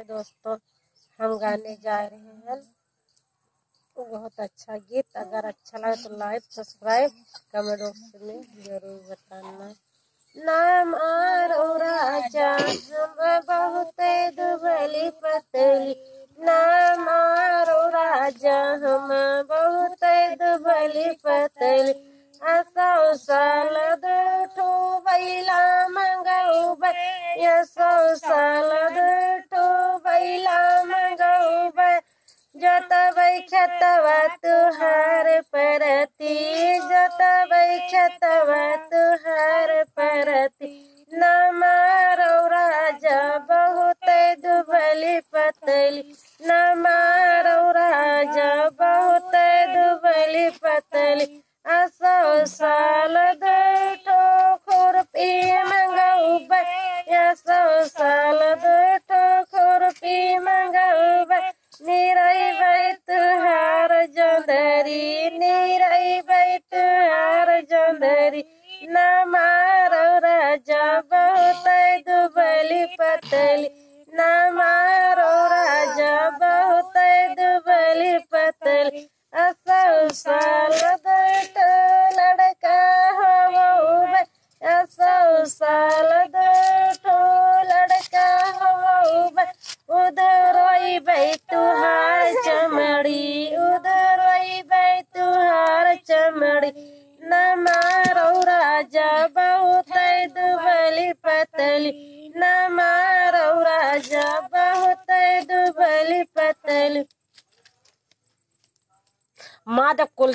दोस्तों हम गाने जा रहे हैं बहुत अच्छा गीत। अगर अच्छा लगे तो लाइक सब्सक्राइब कमेंट बॉक्स में जरूर बताना। नाम आरो राजा हम बहुत दुबली पतली, नाम आरो राजा हम बहुत दुबली पतली। असौ साल दूठो बैला मंगऊ यसौ साल दूठो बैला मंगऊ जोतबै खेतवा तुहार परती, जोतबै खेतवा तुहार परती। नमारो राजा बहुत दुबली पतली, नमारो राजा बहुत दुबली पतली। असौ साल दूठो खुरपी मंगऊ यसौ साल दूठो खुरपी मंगऊ निरैबै तुहार जोंदरी, निरैबै तुहार जोंदरी। नमारो राजा बहुत दुबली पतली, नमारो राजा बहुत दुबली पतली। असौ साल दूठो लड़का हो असौ साल दूठो लड़का हो उधरबै तुहार चमड़ी, उधरबै तुहार चमड़ी। नमारो राजा बहुत दुबली पतली, नमारो राजा बहुत दुबली पतली। माधव कुल